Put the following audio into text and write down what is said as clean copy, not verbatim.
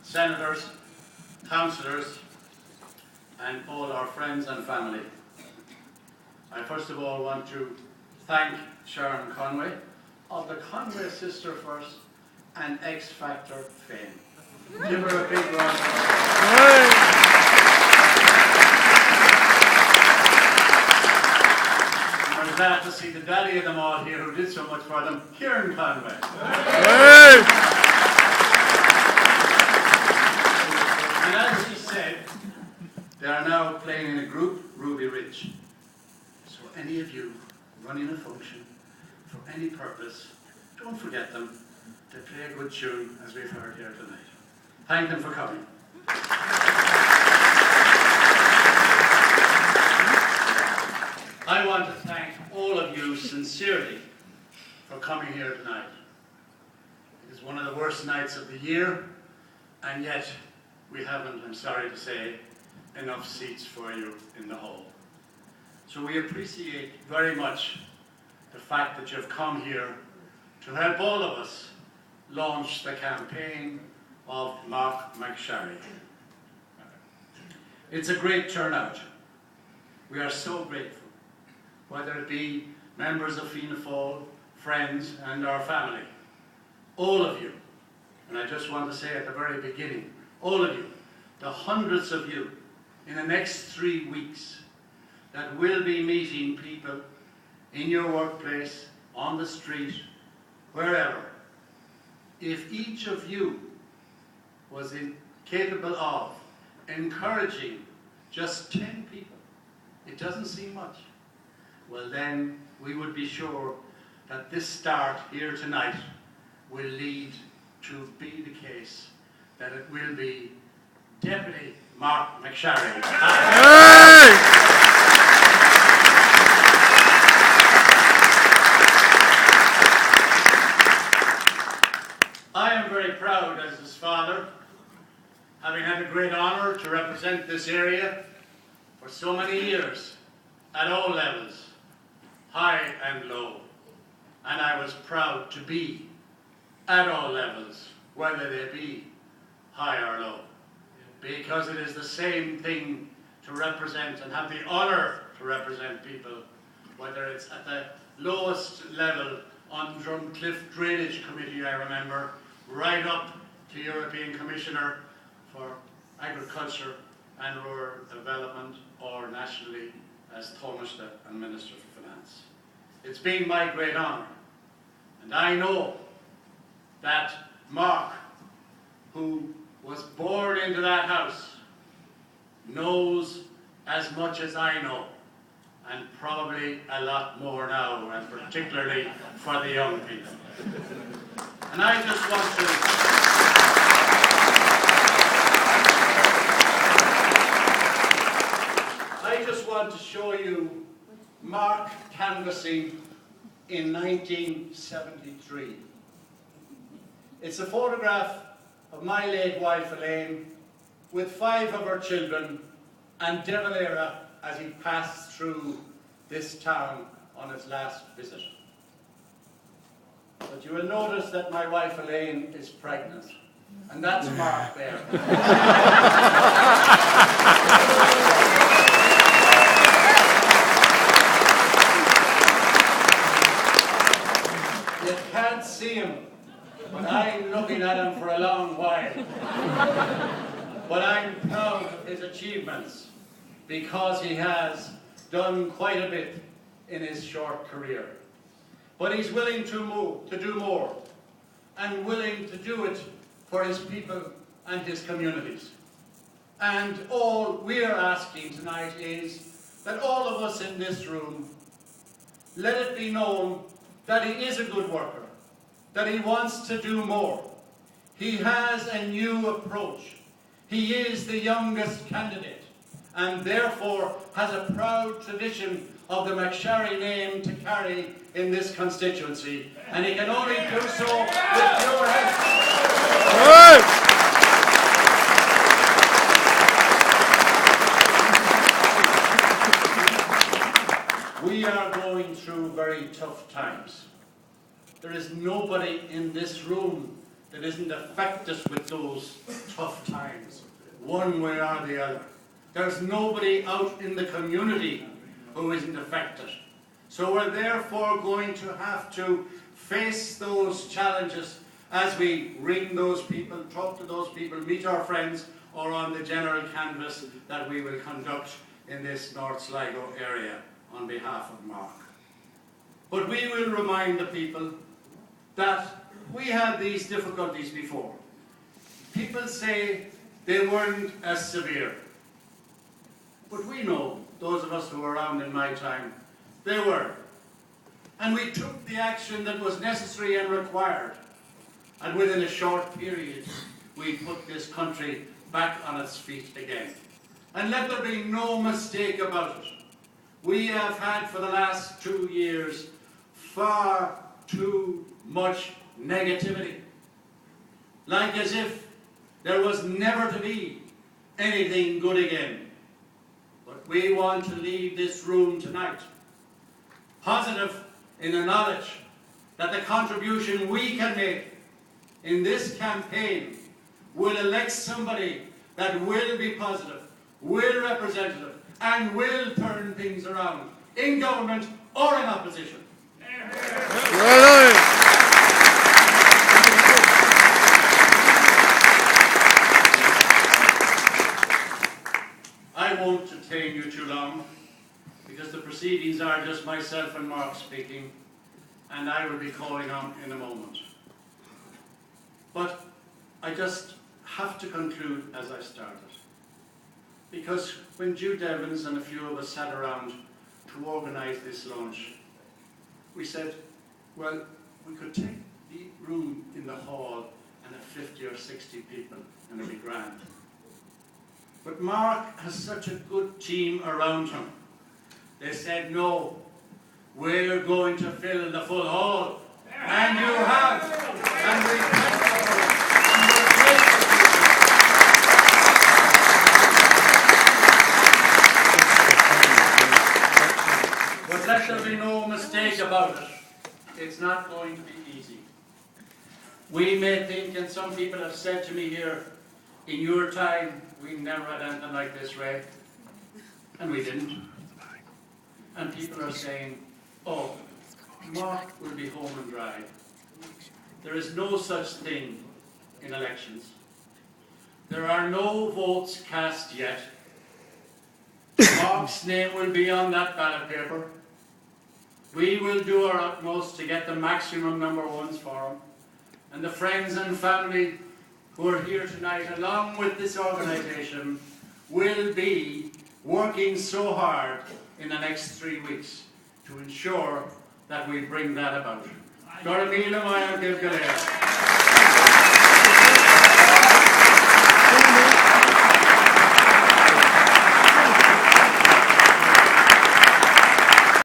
senators, councillors, and all our friends and family. I first of all want to thank Sharon Conway of the Conway Sister First and X Factor fame. Give her a big round of applause. I'm glad to see the daddy of them all here who did so much for them, Kieran Conway. And as he said, they are now playing in a group, Ruby Ridge. So any of you running a function for any purpose, don't forget them. They play a good tune, as we've heard here tonight. Thank them for coming. I want to thank all of you sincerely for coming here tonight. It is one of the worst nights of the year, and yet we haven't, I'm sorry to say, enough seats for you in the hall. So we appreciate very much the fact that you've come here to help all of us launch the campaign of Mac Sharry. It's a great turnout. We are so grateful, whether it be members of Fianna Fáil, friends, and our family. All of you, and I just want to say at the very beginning, all of you, the hundreds of you in the next 3 weeks that will be meeting people in your workplace, on the street, wherever. If each of you was capable of encouraging just 10 people, it doesn't seem much, well then we would be sure that this start here tonight will lead to be the case that it will be Deputy Marc Sharry. I am very proud as his father, having had the great honour to represent this area for so many years at all levels, high and low. And I was proud to be at all levels, whether they be high or low, because it is the same thing to represent and have the honour to represent people, whether it's at the lowest level on Drumcliff Drainage Committee, I remember, right up to European Commissioner for Agriculture and Rural Development, or nationally as Taoiseach and Minister for Finance. It's been my great honour, and I know that Marc, who was born into that house, knows as much as I know, and probably a lot more now, and particularly for the young people. And I just want to show you Marc canvassing in 1973. It's a photograph of my late wife Elaine with 5 of her children and De Valera as he passed through this town on his last visit. But you will notice that my wife Elaine is pregnant, and that's Marc there. You can't see him, but I'm looking at him for a long while. But I'm proud of his achievements, because he has done quite a bit in his short career. But he's willing to do more, and willing to do it for his people and his communities. And all we're asking tonight is that all of us in this room, let it be known that he is a good worker, that he wants to do more. He has a new approach. He is the youngest candidate, and therefore has a proud tradition of the Mac Sharry name to carry in this constituency, and he can only do so with your help. We are going through very tough times. There is nobody in this room that isn't affected with those tough times, one way or the other. There's nobody out in the community who isn't affected. So we're therefore going to have to face those challenges as we ring those people, talk to those people, meet our friends, or on the general canvass that we will conduct in this North Sligo area on behalf of Marc. But we will remind the people that we had these difficulties before. People say they weren't as severe. But we know, those of us who were around in my time, they were. And we took the action that was necessary and required. And within a short period, we put this country back on its feet again. And let there be no mistake about it. We have had for the last 2 years far too much negativity. Like as if there was never to be anything good again. But we want to leave this room tonight positive in the knowledge that the contribution we can make in this campaign will elect somebody that will be positive, will representative, and will turn things around in government or in opposition. Well done. I won't detain you too long, because the proceedings are just myself and Marc speaking, and I will be calling on in a moment. But I just have to conclude as I started. Because when Jude Evans and a few of us sat around to organise this launch, we said, well, we could take the room in the hall and have 50 or 60 people, and it'd be grand. But Marc has such a good team around him. They said, no, we're going to fill the full hall. And you have. And we thank you for it. And we're grateful. But let there be no mistake about it. It's not going to be easy. We may think, and some people have said to me here, in your time, we never had anything like this, Ray. And we didn't. And people are saying, oh, Marc will be home and dry. There is no such thing in elections. There are no votes cast yet. Marc's name will be on that ballot paper. We will do our utmost to get the maximum number ones for him. And the friends and family who are here tonight, along with this organisation, will be working so hard in the next 3 weeks to ensure that we bring that about. Dora Míle Maiar Gilgalea.